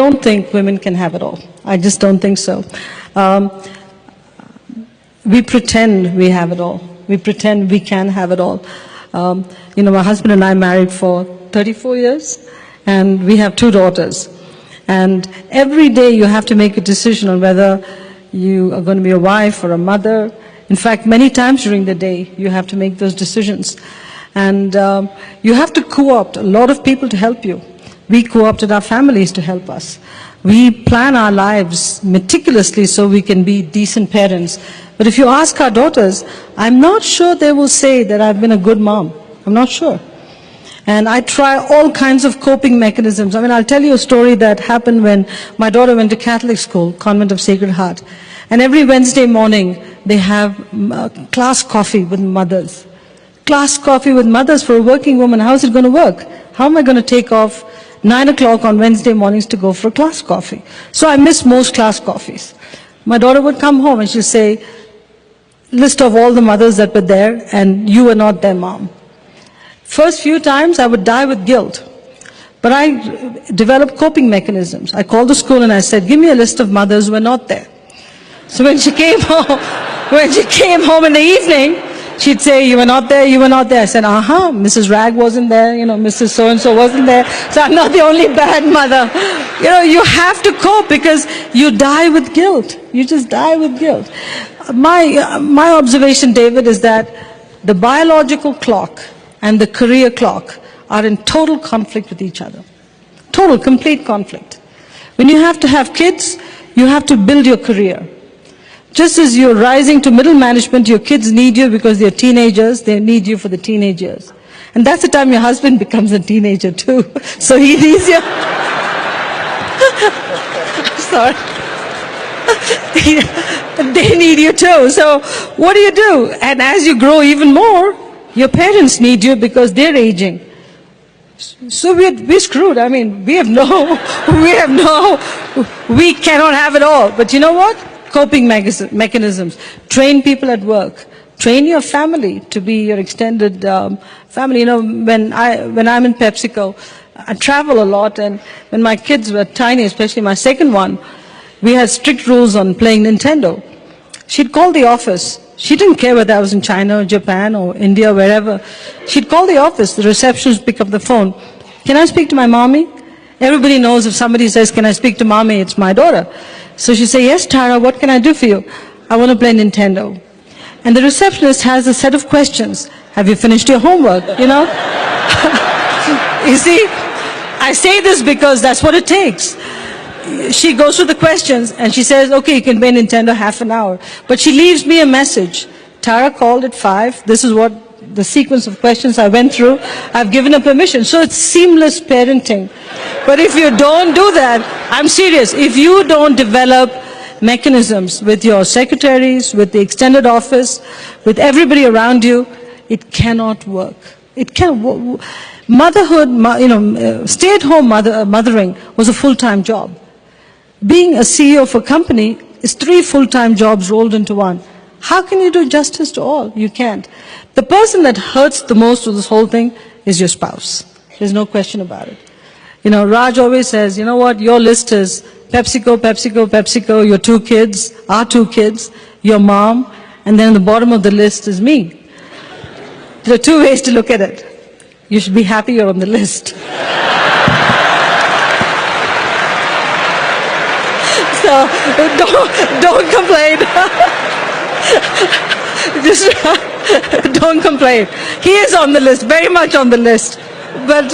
don't think women can have it all. I just don't think so. We pretend we have it all. We pretend we can have it all. My husband and I married for 34 years, and we have 2 daughters. And every day you have to make a decision on whether you are going to be a wife or a mother. In fact, many times during the day, you have to make those decisions. And you have to co-opt a lot of people to help you. We co-opted our families to help us. We plan our lives meticulously so we can be decent parents. But if you ask our daughters, I'm not sure they will say that I've been a good mom. I'm not sure. And I try all kinds of coping mechanisms. I mean, I'll tell you a story that happened when my daughter went to Catholic school, Convent of Sacred Heart. And every Wednesday morning, they have class coffee with mothers. Class coffee with mothers for a working woman. How is it going to work? How am I going to take off 9 o'clock on Wednesday mornings to go for a class coffee? So I miss most class coffees. My daughter would come home and she'll say, list of all the mothers that were there, and you were not their mom. First few times I would die with guilt. But I developed coping mechanisms. I called the school and I said, give me a list of mothers who were not there. So when she came home in the evening, she'd say, you were not there, you were not there. I said, Mrs. Rag wasn't there, Mrs. So-and-so wasn't there. So I'm not the only bad mother. You have to cope because you die with guilt. You just die with guilt. My observation, David, is that the biological clock and the career clock are in total conflict with each other. Total, complete conflict. When you have to have kids, you have to build your career. Just as you're rising to middle management, your kids need you because they're teenagers, they need you for the teenage years. And that's the time your husband becomes a teenager too. So he needs you. Sorry. They need you too. So what do? And as you grow even more, your parents need you because they're aging. So we're screwed. I mean, we cannot have it all. But you know what? Coping mechanisms. Train people at work. Train your family to be your extended family. When I'm in PepsiCo, I travel a lot, and when my kids were tiny, especially my second one, we had strict rules on playing Nintendo. She'd call the office. She didn't care whether I was in China or Japan or India, wherever. She'd call the office. The receptionist would pick up the phone. Can I speak to my mommy? Everybody knows if somebody says, can I speak to mommy, it's my daughter. So she'd say, yes, Tara, what can I do for you? I want to play Nintendo. And the receptionist has a set of questions. Have you finished your homework? You see, I say this because that's what it takes. She goes through the questions and she says, okay, you can play Nintendo half an hour. But she leaves me a message. Tara called at 5. This is what the sequence of questions I went through. I've given her permission. So it's seamless parenting. But if you don't do that, I'm serious. If you don't develop mechanisms with your secretaries, with the extended office, with everybody around you, it cannot work. It can't. Motherhood, stay-at-home mothering was a full-time job. Being a CEO of a company is 3 full-time jobs rolled into one. How can you do justice to all? You can't. The person that hurts the most with this whole thing is your spouse. There's no question about it. Raj always says, you know what, your list is PepsiCo, PepsiCo, PepsiCo, your 2 kids, our 2 kids, your mom, and then the bottom of the list is me. There are 2 ways to look at it. You should be happy you're on the list. So don't complain. Just don't complain. He is on the list, very much on the list. But,